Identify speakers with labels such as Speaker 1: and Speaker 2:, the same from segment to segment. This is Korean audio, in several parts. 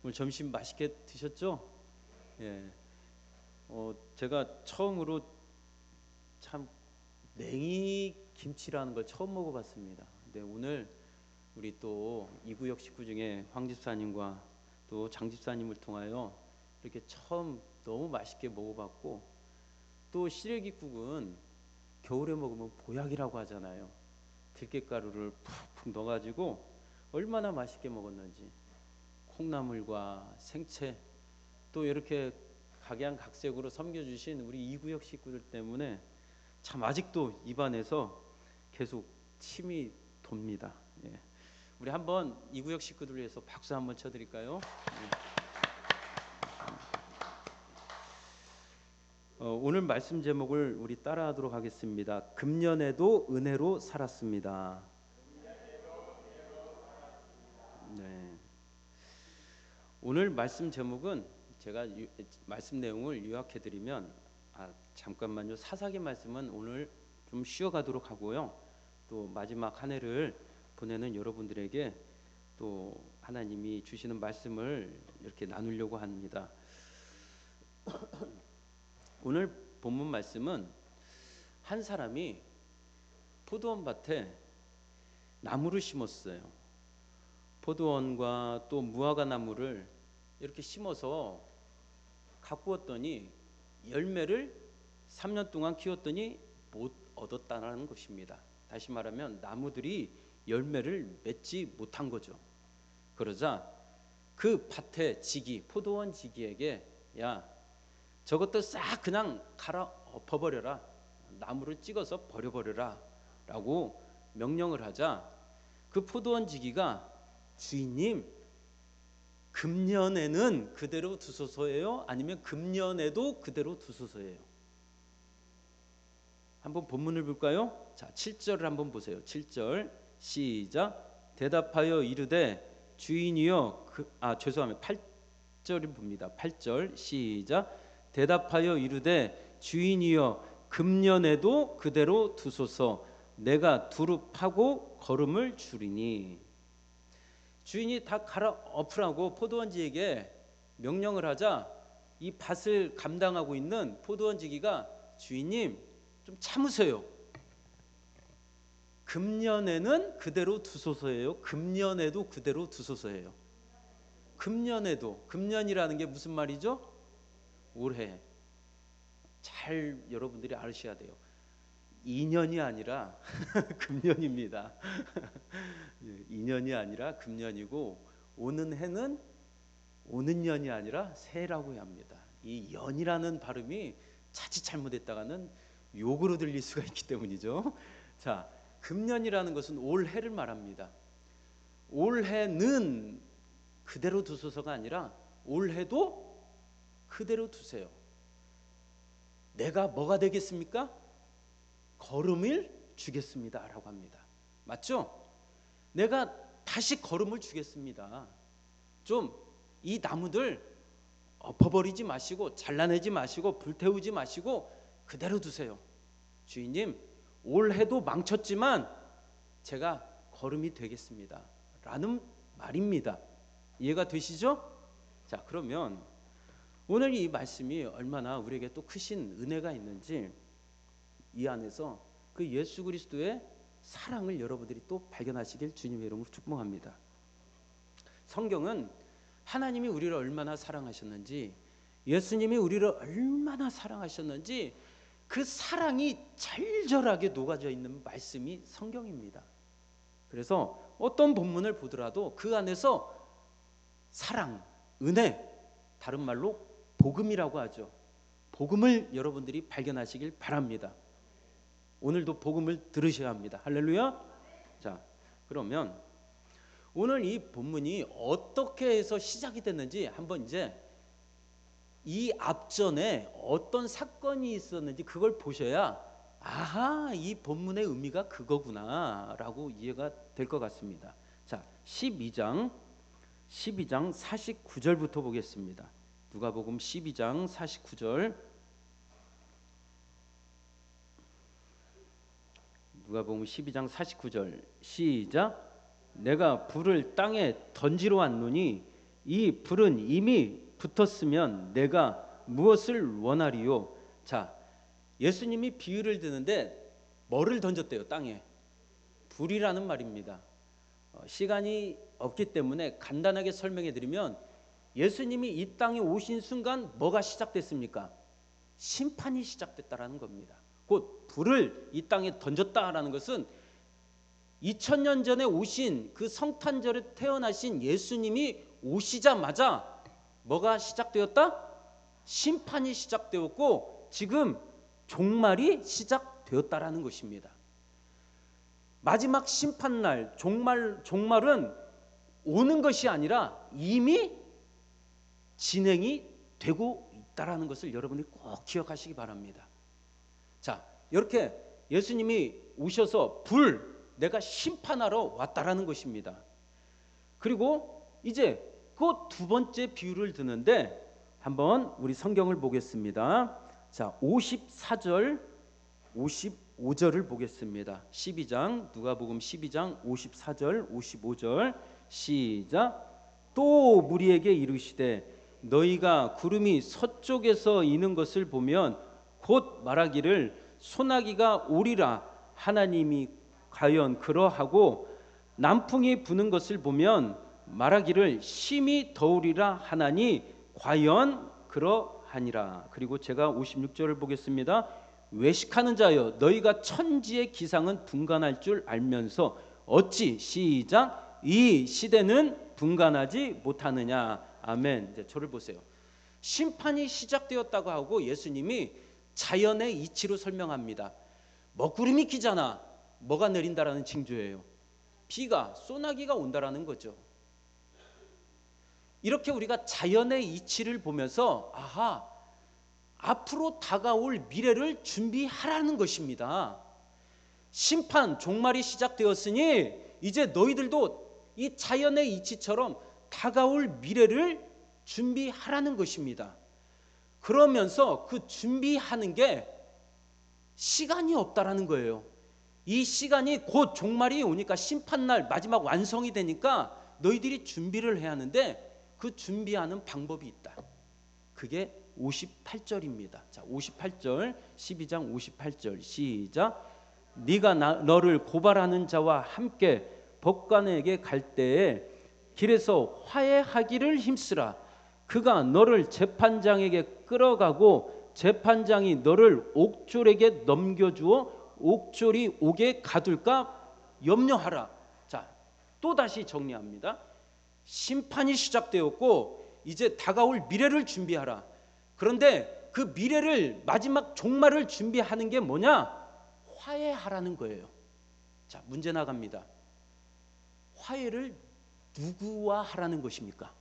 Speaker 1: 오늘 점심 맛있게 드셨죠? 예. 제가 처음으로 참 냉이 김치라는 걸 처음 먹어봤습니다. 근데 오늘 우리 또 이구역 식구 중에 황 집사님과 또 장 집사님을 통하여 이렇게 처음 너무 맛있게 먹어봤고, 또 시래기국은 겨울에 먹으면 보약이라고 하잖아요. 들깨가루를 푹푹 넣어가지고 얼마나 맛있게 먹었는지, 콩나물과 생채, 또 이렇게 각양각색으로 섬겨주신 우리 이구역 식구들 때문에 참 아직도 입안에서 계속 침이 돕니다. 예. 우리 한번 이구역 식구들 위해서 박수 한번 쳐드릴까요? 예. 오늘 말씀 제목을 우리 따라하도록 하겠습니다. 금년에도 은혜로 살았습니다. 네. 오늘 말씀 제목은 제가 말씀 내용을 요약해드리면, 잠깐만요. 사사기 말씀은 오늘 좀 쉬어가도록 하고요. 또 마지막 한 해를 보내는 여러분들에게 또 하나님이 주시는 말씀을 이렇게 나누려고 합니다. 오늘 본문 말씀은 한 사람이 포도원 밭에 나무를 심었어요. 포도원과 또 무화과 나무를 이렇게 심어서 가꾸었더니 열매를 3년 동안 키웠더니 못 얻었다는 것입니다. 다시 말하면 나무들이 열매를 맺지 못한 거죠. 그러자 그 밭의 지기, 포도원 지기에게, 야, 저것들 싹 그냥 갈아 엎어버려라, 나무를 찍어서 버려버려라 라고 명령을 하자, 그 포도원 지기가, 주인님, 금년에는 그대로 두소서예요? 아니면 금년에도 그대로 두소서예요? 한번 본문을 볼까요? 자, 7절을 한번 보세요. 7절 시작. 대답하여 이르되 주인이여 죄송합니다. 8절을 봅니다. 8절 시작. 대답하여 이르되 주인이여 금년에도 그대로 두소서. 내가 두루 파고 거름을 주리니. 주인이 다 갈아 엎으라고 포도원지에게 명령을 하자, 이 밭을 감당하고 있는 포도원지기가, 주인님 좀 참으세요. 금년에는 그대로 두소서예요? 금년에도 그대로 두소서예요? 금년에도, 금년이라는 게 무슨 말이죠? 올해. 잘 여러분들이 아셔야 돼요. 2년이 아니라 금년입니다. 2년이 아니라 금년이고, 오는 해는 오는 년이 아니라 새해라고 합니다. 이 연이라는 발음이 자칫 잘못했다가는 욕으로 들릴 수가 있기 때문이죠. 자, 금년이라는 것은 올해를 말합니다. 올해는 그대로 두소서가 아니라 올해도 그대로 두세요. 내가 뭐가 되겠습니까? 거름을 주겠습니다 라고 합니다. 맞죠? 내가 다시 거름을 주겠습니다. 좀 이 나무들 엎어버리지 마시고, 잘라내지 마시고, 불태우지 마시고 그대로 두세요. 주인님, 올해도 망쳤지만 제가 거름이 되겠습니다 라는 말입니다. 이해가 되시죠? 자, 그러면 오늘 이 말씀이 얼마나 우리에게 또 크신 은혜가 있는지, 이 안에서 그 예수 그리스도의 사랑을 여러분들이 또 발견하시길 주님의 이름으로 축복합니다. 성경은 하나님이 우리를 얼마나 사랑하셨는지, 예수님이 우리를 얼마나 사랑하셨는지, 그 사랑이 절절하게 녹아져 있는 말씀이 성경입니다. 그래서 어떤 본문을 보더라도 그 안에서 사랑, 은혜, 다른 말로 복음이라고 하죠. 복음을 여러분들이 발견하시길 바랍니다. 오늘도 복음을 들으셔야 합니다. 할렐루야. 자, 그러면 오늘 이 본문이 어떻게 해서 시작이 됐는지 한번, 이제 이 앞전에 어떤 사건이 있었는지 그걸 보셔야, 아하, 이 본문의 의미가 그거구나 라고 이해가 될 것 같습니다. 자, 12장 49절부터 보겠습니다. 누가복음 12장 49절. 누가복음 12장 49절 시작. 내가 불을 땅에 던지러 왔노니 이 불은 이미 붙었으면 내가 무엇을 원하리요? 자, 예수님이 비유를 드는데 뭐를 던졌대요? 땅에. 불이라는 말입니다. 시간이 없기 때문에 간단하게 설명해 드리면, 예수님이 이 땅에 오신 순간 뭐가 시작됐습니까? 심판이 시작됐다라는 겁니다. 곧 불을 이 땅에 던졌다라는 것은 2000년 전에 오신 그 성탄절에 태어나신 예수님이 오시자마자 뭐가 시작되었다? 심판이 시작되었고 지금 종말이 시작되었다라는 것입니다. 마지막 심판날 종말은 오는 것이 아니라 이미 진행이 되고 있다라는 것을 여러분이 꼭 기억하시기 바랍니다. 자, 이렇게 예수님이 오셔서 내가 심판하러 왔다라는 것입니다. 그리고 이제 그 두 번째 비유를 드는데 한번 우리 성경을 보겠습니다. 자, 54절 55절을 보겠습니다. 12장 누가복음 12장 54절 55절 시작. 또 무리에게 이르시되 너희가 구름이 서쪽에서 이는 것을 보면 곧 말하기를 소나기가 오리라 하나님이 과연 그러하고 남풍이 부는 것을 보면 말하기를 심히 더우리라 하나니 과연 그러하니라. 그리고 제가 56절을 보겠습니다. 외식하는 자여 너희가 천지의 기상은 분간할 줄 알면서 어찌 시작 이 시대는 분간하지 못하느냐. 아멘. 이제 저를 보세요. 심판이 시작되었다고 하고 예수님이 자연의 이치로 설명합니다. 먹구름이 끼잖아. 뭐가 내린다라는 징조예요? 비가, 소나기가 온다라는 거죠. 이렇게 우리가 자연의 이치를 보면서 아하, 앞으로 다가올 미래를 준비하라는 것입니다. 심판, 종말이 시작되었으니 이제 너희들도 이 자연의 이치처럼 다가올 미래를 준비하라는 것입니다. 그러면서 그 준비하는 게 시간이 없다라는 거예요. 이 시간이 곧 종말이 오니까 심판날 마지막 완성이 되니까 너희들이 준비를 해야 하는데 그 준비하는 방법이 있다. 그게 58절입니다. 자, 58절 12장 58절 시작. 네가 너를 고발하는 자와 함께 법관에게 갈 때에 길에서 화해하기를 힘쓰라. 그가 너를 재판장에게 끌어가고 재판장이 너를 옥졸에게 넘겨주어 옥졸이 옥에 가둘까 염려하라. 자, 또 다시 정리합니다. 심판이 시작되었고 이제 다가올 미래를 준비하라. 그런데 그 미래를 마지막 종말을 준비하는 게 뭐냐? 화해하라는 거예요. 자, 문제 나갑니다. 화해를 누구와 하라는 것입니까?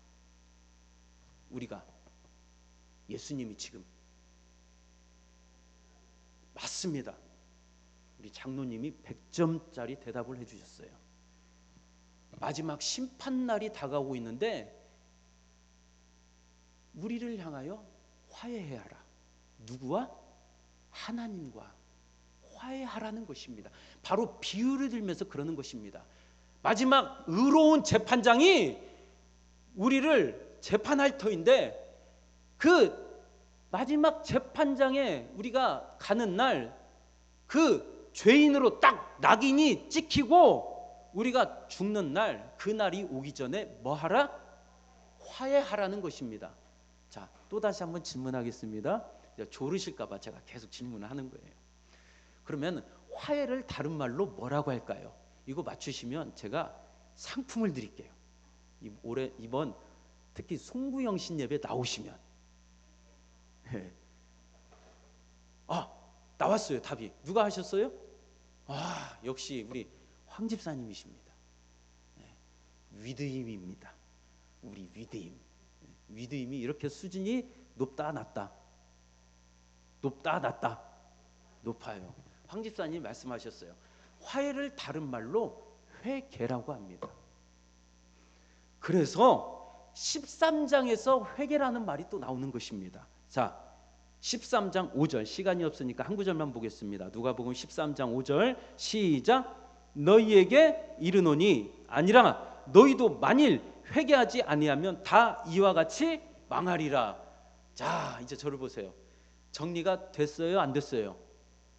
Speaker 1: 우리가. 예수님이 지금. 맞습니다. 우리 장로님이 100점짜리 대답을 해주셨어요. 마지막 심판날이 다가오고 있는데 우리를 향하여 화해해야 하라. 누구와? 하나님과 화해하라는 것입니다. 바로 비유를 들면서 그러는 것입니다. 마지막 의로운 재판장이 우리를 재판할 터인데 그 마지막 재판장에 우리가 가는 날 그 죄인으로 딱 낙인이 찍히고 우리가 죽는 날, 그 날이 오기 전에 뭐 하라? 화해하라는 것입니다. 자, 또 다시 한번 질문하겠습니다. 조르실까 봐 제가 계속 질문을 하는 거예요. 그러면 화해를 다른 말로 뭐라고 할까요? 이거 맞추시면 제가 상품을 드릴게요. 이번 특히 송구영신 예배 나오시면 나왔어요. 답이. 누가 하셨어요? 역시 우리 황 집사님이십니다. 위드임입니다. 우리 위드임. 위드임이 이렇게 수준이 높다 낮다? 높다 낮다? 높아요. 황 집사님이 말씀하셨어요. 화해를 다른 말로 회개라고 합니다. 그래서 13장에서 회개라는 말이 또 나오는 것입니다. 자, 13장 5절, 시간이 없으니까 한 구절만 보겠습니다. 누가복음 13장 5절 시작. 너희에게 이르노니 아니라 너희도 만일 회개하지 아니하면 다 이와 같이 망하리라. 자, 이제 저를 보세요. 정리가 됐어요, 안 됐어요?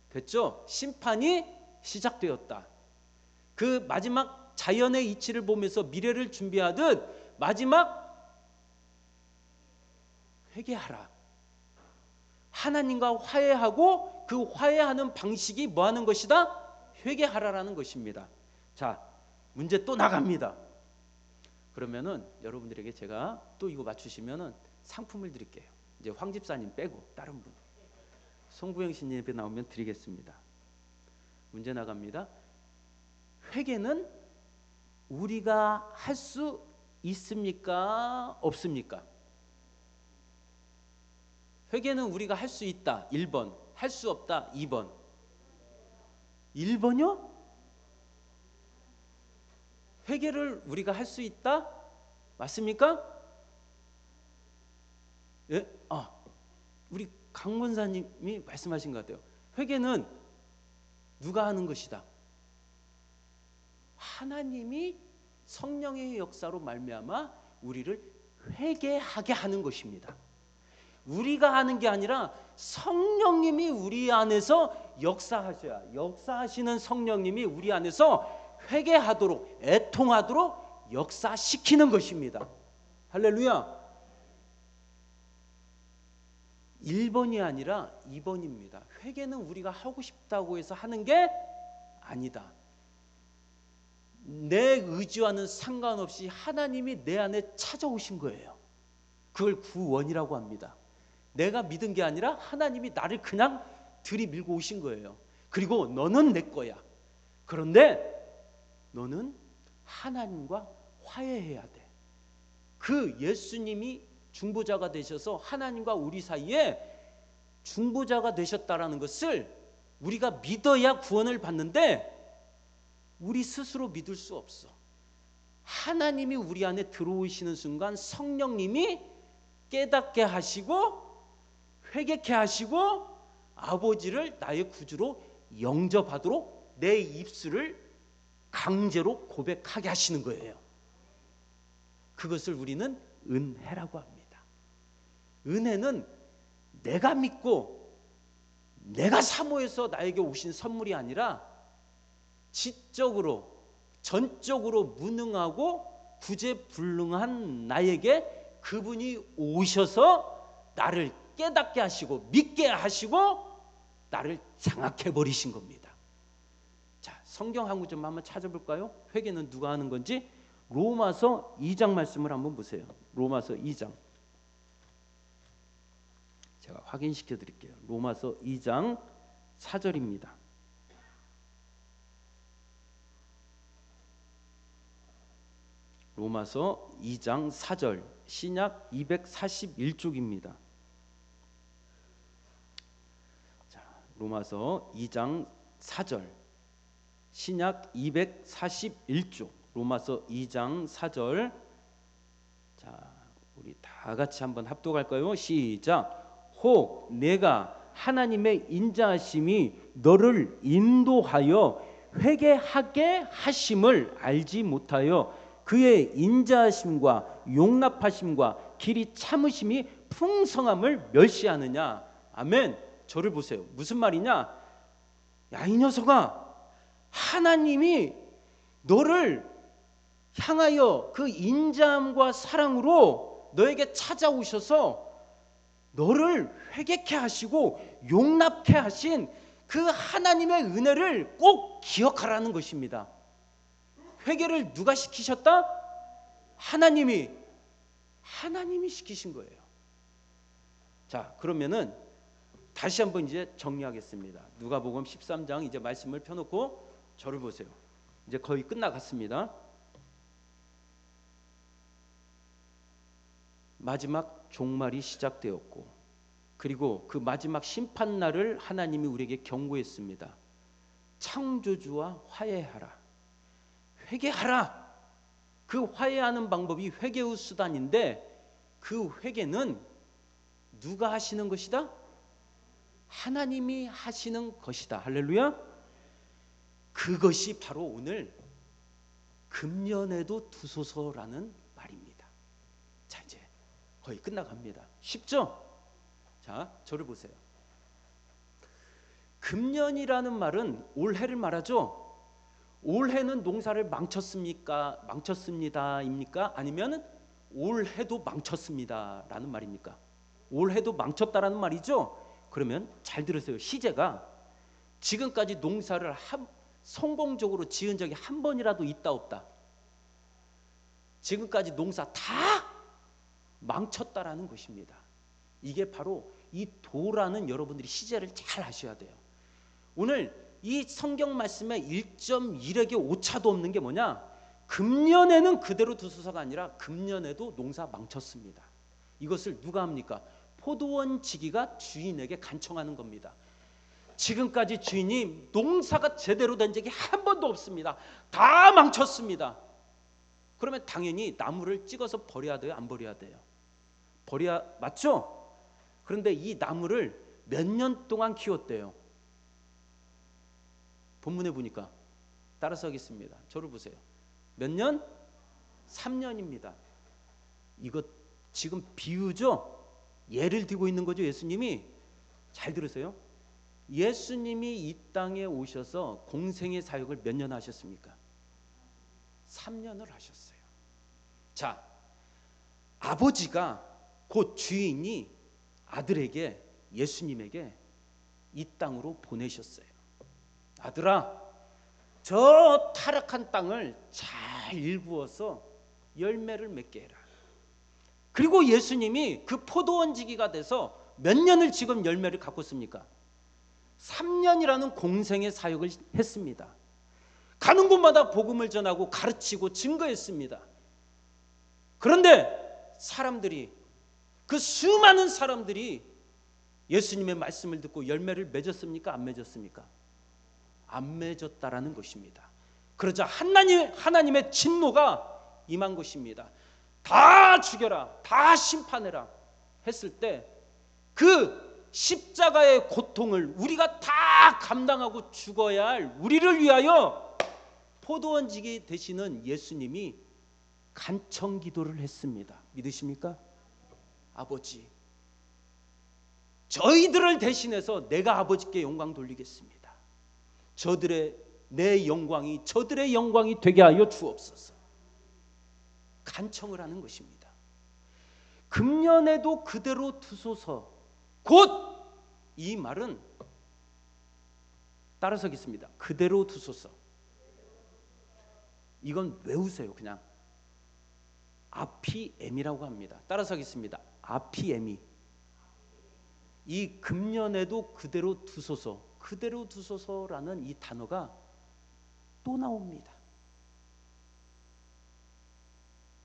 Speaker 1: 됐죠? 심판이 시작되었다. 그 마지막 자연의 이치를 보면서 미래를 준비하듯 마지막 회개하라. 하나님과 화해하고 그 화해하는 방식이 뭐 하는 것이다? 회개하라라는 것입니다. 자, 문제 또 나갑니다. 그러면은 여러분들에게 제가 또 이거 맞추시면은 상품을 드릴게요. 이제 황 집사님 빼고 다른 분, 송구영 씨님 예배 나오면 드리겠습니다. 문제 나갑니다. 회개는 우리가 할 수 있습니까? 없습니까? 회개는 우리가 할 수 있다 1번, 할 수 없다 2번. 1번이요? 회개를 우리가 할 수 있다? 맞습니까? 예? 우리 강문사님이 말씀하신 것 같아요. 회개는 누가 하는 것이다? 하나님이 성령의 역사로 말미암아 우리를 회개하게 하는 것입니다. 우리가 하는 게 아니라 성령님이 우리 안에서 역사하셔야, 역사하시는 성령님이 우리 안에서 회개하도록, 애통하도록 역사시키는 것입니다. 할렐루야. 1번이 아니라 2번입니다. 회개는 우리가 하고 싶다고 해서 하는 게 아니다. 내 의지와는 상관없이 하나님이 내 안에 찾아오신 거예요. 그걸 구원이라고 합니다. 내가 믿은 게 아니라 하나님이 나를 그냥 들이밀고 오신 거예요. 그리고 너는 내 거야. 그런데 너는 하나님과 화해해야 돼. 그 예수님이 중보자가 되셔서 하나님과 우리 사이에 중보자가 되셨다라는 것을 우리가 믿어야 구원을 받는데 우리 스스로 믿을 수 없어. 하나님이 우리 안에 들어오시는 순간 성령님이 깨닫게 하시고 회개케 하시고 아버지를 나의 구주로 영접하도록 내 입술을 강제로 고백하게 하시는 거예요. 그것을 우리는 은혜라고 합니다. 은혜는 내가 믿고 내가 사모해서 나에게 오신 선물이 아니라 지적으로 전적으로 무능하고 구제불능한 나에게 그분이 오셔서 나를 깨닫게 하시고 믿게 하시고 나를 장악해 버리신 겁니다. 자, 성경 한 구절 한번 찾아볼까요? 회개는 누가 하는 건지 로마서 2장 말씀을 한번 보세요. 로마서 2장 제가 확인시켜 드릴게요. 로마서 2장 4절입니다. 로마서 2장 4절 신약 241쪽입니다. 자, 로마서 2장 4절 신약 241쪽 로마서 2장 4절. 자, 우리 다 같이 한번 합독할까요? 시작. 혹 내가 하나님의 인자하심이 너를 인도하여 회개하게 하심을 알지 못하여 그의 인자하심과 용납하심과 길이 참으심이 풍성함을 멸시하느냐. 아멘. 저를 보세요. 무슨 말이냐? 야, 이 녀석아, 하나님이 너를 향하여 그 인자함과 사랑으로 너에게 찾아오셔서 너를 회개케 하시고 용납케 하신 그 하나님의 은혜를 꼭 기억하라는 것입니다. 회개를 누가 시키셨다? 하나님이 시키신 거예요. 자, 그러면은 다시 한번 이제 정리하겠습니다. 누가복음 13장 이제 말씀을 펴놓고 저를 보세요. 이제 거의 끝나갔습니다. 마지막 종말이 시작되었고 그리고 그 마지막 심판날을 하나님이 우리에게 경고했습니다. 창조주와 화해하라. 회개하라. 그 화해하는 방법이 회개의 수단인데 그 회개는 누가 하시는 것이다? 하나님이 하시는 것이다. 할렐루야. 그것이 바로 오늘 금년에도 두소서라는 말입니다. 자, 이제 거의 끝나갑니다. 쉽죠? 자, 저를 보세요. 금년이라는 말은 올해를 말하죠. 올해는 농사를 망쳤습니까? 망쳤습니다입니까? 아니면 올해도 망쳤습니다라는 말입니까? 올해도 망쳤다라는 말이죠. 그러면 잘 들으세요. 시제가 지금까지 농사를 성공적으로 지은 적이 한 번이라도 있다 없다? 지금까지 농사 다 망쳤다라는 것입니다. 이게 바로 이 도라는 여러분들이 시제를 잘 아셔야 돼요. 오늘 이 성경 말씀에 1.1에게 오차도 없는 게 뭐냐? 금년에는 그대로 두소서가 아니라 금년에도 농사 망쳤습니다. 이것을 누가 합니까? 포도원 지기가 주인에게 간청하는 겁니다. 지금까지 주인이 농사가 제대로 된 적이 한 번도 없습니다. 다 망쳤습니다. 그러면 당연히 나무를 찍어서 버려야 돼요? 안 버려야 돼요? 버려야 맞죠? 그런데 이 나무를 몇 년 동안 키웠대요? 본문에 보니까 따라서 하겠습니다. 저를 보세요. 몇 년? 3년입니다. 이거 지금 비유죠? 예를 들고 있는 거죠. 예수님이. 잘 들으세요. 예수님이 이 땅에 오셔서 공생의 사역을 몇 년 하셨습니까? 3년을 하셨어요. 자, 아버지가 곧 주인이 아들에게, 예수님에게 이 땅으로 보내셨어요. 아들아, 저 타락한 땅을 잘 일구어서 열매를 맺게 해라. 그리고 예수님이 그 포도원 지기가 돼서 몇 년을 지금 열매를 갖고 있습니까? 3년이라는 공생의 사역을 했습니다. 가는 곳마다 복음을 전하고 가르치고 증거했습니다. 그런데 사람들이, 그 수많은 사람들이 예수님의 말씀을 듣고 열매를 맺었습니까? 안 맺었습니까? 안 맺었다라는 것입니다. 그러자 하나님의 진노가 임한 것입니다. 다 죽여라, 다 심판해라 했을 때 그 십자가의 고통을 우리가 다 감당하고 죽어야 할 우리를 위하여 포도원지기 되시는 예수님이 간청 기도를 했습니다. 믿으십니까? 아버지, 저희들을 대신해서 내가 아버지께 영광 돌리겠습니다. 내 영광이 저들의 영광이 되게 하여 주옵소서. 간청을 하는 것입니다. 금년에도 그대로 두소서. 곧 이 말은 따라서 하겠습니다. 그대로 두소서. 이건 외우세요. 그냥 아피엠이라고 합니다. 따라서 하겠습니다. 아피엠이. 이 금년에도 그대로 두소서, 그대로 두소서라는 이 단어가 또 나옵니다.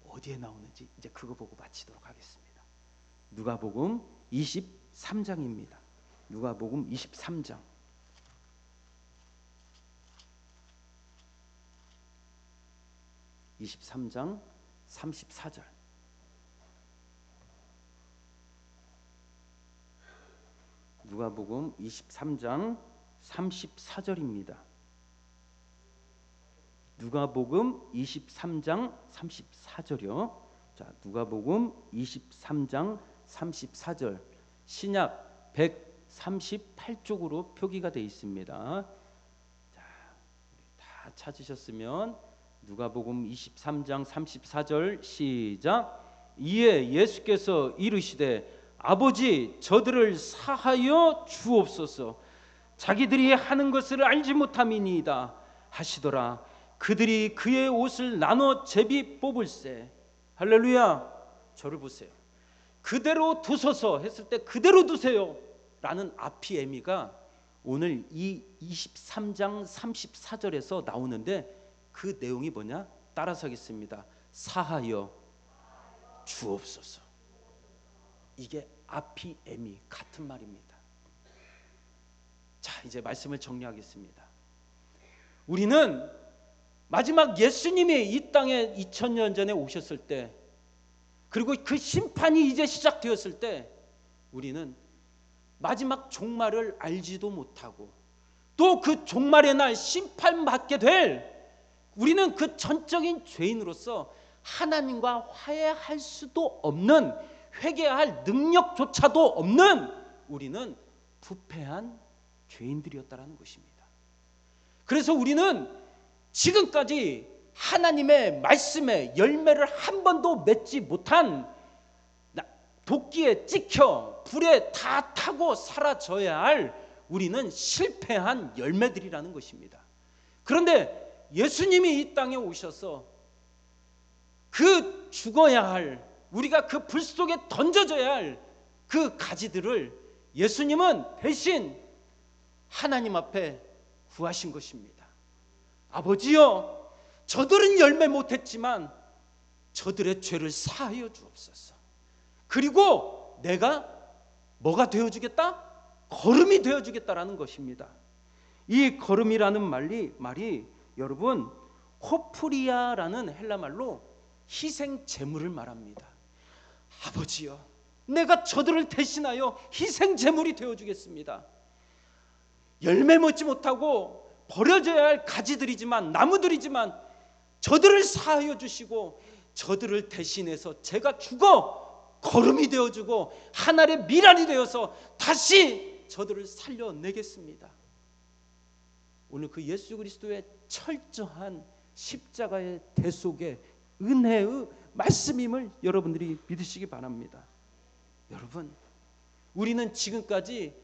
Speaker 1: 어디에 나오는지 이제 그거 보고 마치도록 하겠습니다. 누가복음 23장입니다. 누가복음 23장. (23장) 34절. 누가복음 23장 34절입니다. 누가복음 23장 34절이요. 자, 누가복음 23장 34절. 신약 138쪽으로 표기가 되어 있습니다. 자, 다 찾으셨으면 누가복음 23장 34절 시작. 이에 예수께서 이르시되 아버지, 저들을 사하여 주옵소서. 자기들이 하는 것을 알지 못함이니이다 하시더라. 그들이 그의 옷을 나눠 제비 뽑을세. 할렐루야. 저를 보세요. 그대로 두소서 했을 때 그대로 두세요 라는 아피에미가 오늘 이 23장 34절에서 나오는데 그 내용이 뭐냐? 따라서 하겠습니다. 사하여 주옵소서. 이게 아피에미 같은 말입니다. 자, 이제 말씀을 정리하겠습니다. 우리는 마지막 예수님이 이 땅에 2000년 전에 오셨을 때, 그리고 그 심판이 이제 시작되었을 때 우리는 마지막 종말을 알지도 못하고 또 그 종말의 날 심판받게 될, 우리는 그 전적인 죄인으로서 하나님과 화해할 수도 없는, 회개할 능력조차도 없는 우리는 부패한 죄인들이었다라는 것입니다. 그래서 우리는 지금까지 하나님의 말씀에 열매를 한 번도 맺지 못한, 도끼에 찍혀 불에 다 타고 사라져야 할 우리는 실패한 열매들이라는 것입니다. 그런데 예수님이 이 땅에 오셔서 그 죽어야 할, 우리가 그 불 속에 던져져야 할 그 가지들을 예수님은 대신 하나님 앞에 구하신 것입니다. 아버지여, 저들은 열매 못했지만 저들의 죄를 사하여 주옵소서. 그리고 내가 뭐가 되어주겠다? 거름이 되어주겠다라는 것입니다. 이 거름이라는 말이 여러분 호프리아라는 헬라말로 희생 제물을 말합니다. 아버지여, 내가 저들을 대신하여 희생 제물이 되어주겠습니다. 열매 맺지 못하고 버려져야 할 가지들이지만, 나무들이지만 저들을 사하여 주시고 저들을 대신해서 제가 죽어 거름이 되어주고 하늘의 미랄이 되어서 다시 저들을 살려내겠습니다. 오늘 그 예수 그리스도의 철저한 십자가의 대속의 은혜의 말씀임을 여러분들이 믿으시기 바랍니다. 여러분, 우리는 지금까지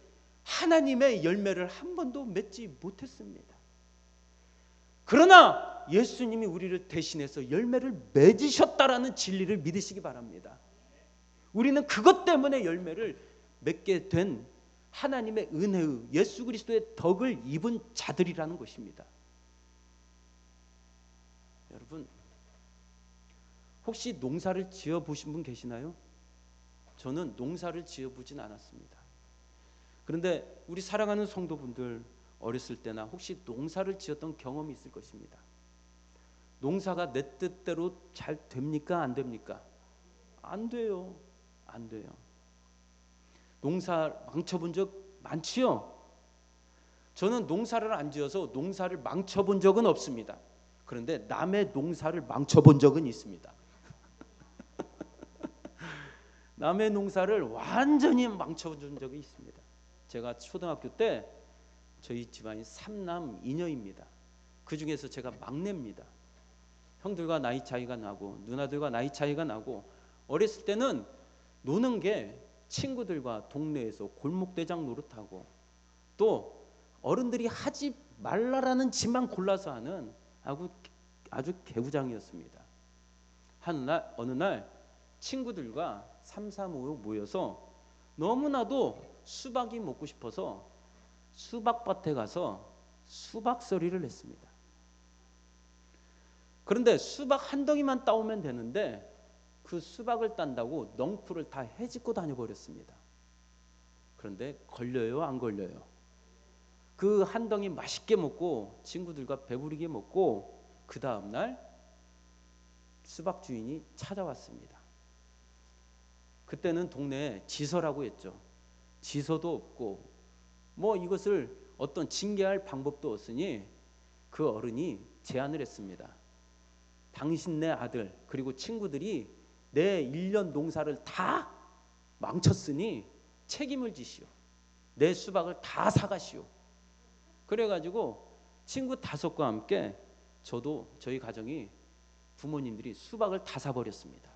Speaker 1: 하나님의 열매를 한 번도 맺지 못했습니다. 그러나 예수님이 우리를 대신해서 열매를 맺으셨다라는 진리를 믿으시기 바랍니다. 우리는 그것 때문에 열매를 맺게 된 하나님의 은혜의 예수 그리스도의 덕을 입은 자들이라는 것입니다. 여러분, 혹시 농사를 지어 보신 분 계시나요? 저는 농사를 지어 보진 않았습니다. 그런데 우리 사랑하는 성도분들, 어렸을 때나 혹시 농사를 지었던 경험이 있을 것입니다. 농사가 내 뜻대로 잘 됩니까? 안 됩니까? 안 돼요. 안 돼요. 농사 망쳐본 적 많지요? 저는 농사를 안 지어서 농사를 망쳐본 적은 없습니다. 그런데 남의 농사를 망쳐본 적은 있습니다. 남의 농사를 완전히 망쳐본 적이 있습니다. 제가 초등학교 때 저희 집안이 3남 2녀입니다. 그 중에서 제가 막내입니다. 형들과 나이 차이가 나고 누나들과 나이 차이가 나고, 어렸을 때는 노는 게 친구들과 동네에서 골목대장 노릇하고, 또 어른들이 하지 말라라는 짓만 골라서 하는 아주 개구장이었습니다. 어느 날 친구들과 3, 4, 5 모여서 너무나도 수박이 먹고 싶어서 수박밭에 가서 수박서리를 했습니다. 그런데 수박 한 덩이만 따오면 되는데 그 수박을 딴다고 넝쿨을 다 헤집고 다녀버렸습니다. 그런데 걸려요, 안 걸려요? 그 한 덩이 맛있게 먹고 친구들과 배부르게 먹고, 그 다음날 수박 주인이 찾아왔습니다. 그때는 동네에 지서라고 했죠. 지서도 없고 뭐 이것을 어떤 징계할 방법도 없으니 그 어른이 제안을 했습니다. 당신 네 아들 그리고 친구들이 내 1년 농사를 다 망쳤으니 책임을 지시오. 내 수박을 다 사가시오. 그래가지고 친구 5과 함께 저희 가정이, 부모님들이 수박을 다 사버렸습니다.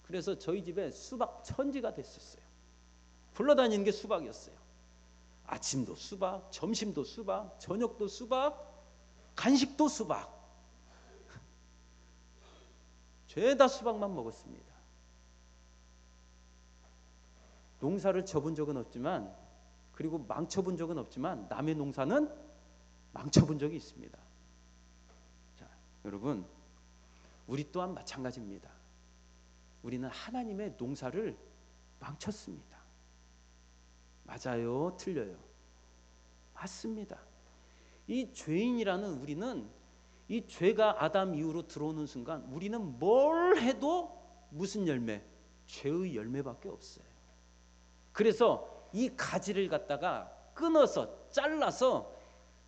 Speaker 1: 그래서 저희 집에 수박 천지가 됐었어요. 굴러다니는 게 수박이었어요. 아침도 수박, 점심도 수박, 저녁도 수박, 간식도 수박. 죄다 수박만 먹었습니다. 농사를 져본 적은 없지만, 그리고 망쳐본 적은 없지만 남의 농사는 망쳐본 적이 있습니다. 자, 여러분, 우리 또한 마찬가지입니다. 우리는 하나님의 농사를 망쳤습니다. 맞아요? 틀려요? 맞습니다. 이 죄인이라는 우리는, 이 죄가 아담 이후로 들어오는 순간 우리는 뭘 해도 무슨 열매? 죄의 열매밖에 없어요. 그래서 이 가지를 갖다가 끊어서 잘라서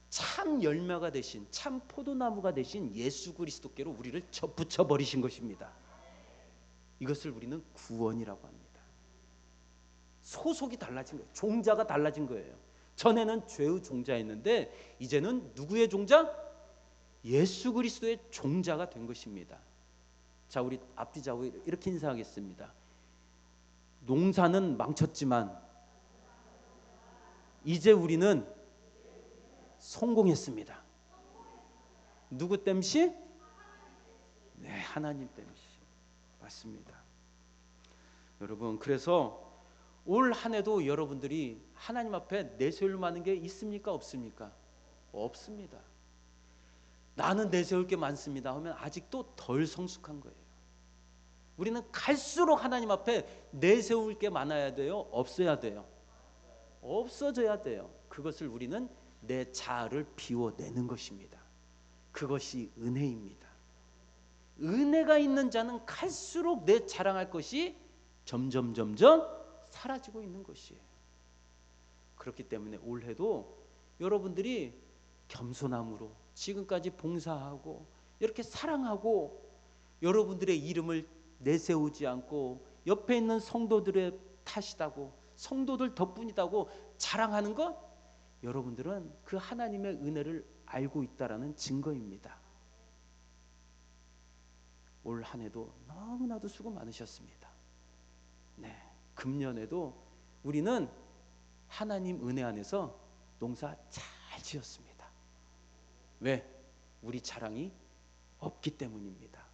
Speaker 1: 참 열매가 되신, 참 포도나무가 되신 예수 그리스도께로 우리를 접붙여 버리신 것입니다. 이것을 우리는 구원이라고 합니다. 소속이 달라진 거예요. 종자가 달라진 거예요. 전에는 죄의 종자였는데 이제는 누구의 종자? 예수 그리스도의 종자가 된 것입니다. 자, 우리 앞뒤 좌우 이렇게 인사하겠습니다. 농사는 망쳤지만 이제 우리는 성공했습니다. 누구 땜시? 네, 하나님 땜시. 맞습니다. 여러분, 그래서 올 한 해도 여러분들이 하나님 앞에 내세울 만한 게 있습니까? 없습니까? 없습니다. 나는 내세울 게 많습니다 하면 아직도 덜 성숙한 거예요. 우리는 갈수록 하나님 앞에 내세울 게 많아야 돼요? 없어야 돼요? 없어져야 돼요. 그것을 우리는 내 자아를 비워내는 것입니다. 그것이 은혜입니다. 은혜가 있는 자는 갈수록 내 자랑할 것이 점점 사라지고 있는 것이에요. 그렇기 때문에 올해도 여러분들이 겸손함으로 지금까지 봉사하고 이렇게 사랑하고 여러분들의 이름을 내세우지 않고 옆에 있는 성도들의 탓이다고, 성도들 덕분이다고 자랑하는 것, 여러분들은 그 하나님의 은혜를 알고 있다라는 증거입니다. 올 한 해도 너무나도 수고 많으셨습니다. 네, 금년에도 우리는 하나님 은혜 안에서 농사 잘 지었습니다. 왜? 우리 자랑이 없기 때문입니다.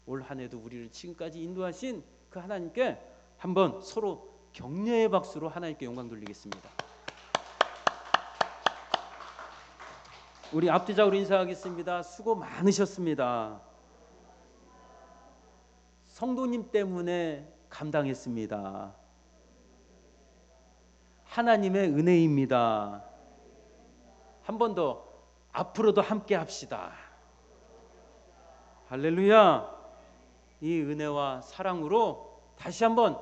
Speaker 1: 올 한 해도 우리를 지금까지 인도하신 그 하나님께 한번 서로 격려의 박수로 하나님께 영광 돌리겠습니다. 우리 앞뒤좌우로 인사하겠습니다. 수고 많으셨습니다. 성도님 때문에 감당했습니다. 하나님의 은혜입니다. 한 번 더 앞으로도 함께 합시다. 할렐루야. 이 은혜와 사랑으로 다시 한번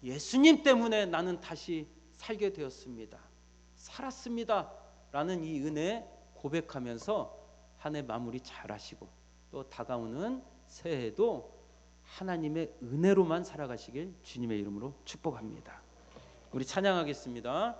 Speaker 1: 예수님 때문에 나는 다시 살게 되었습니다. 살았습니다. 라는 이 은혜 고백하면서 한 해 마무리 잘 하시고 또 다가오는 새해도 하나님의 은혜로만 살아가시길 주님의 이름으로 축복합니다. 우리 찬양하겠습니다.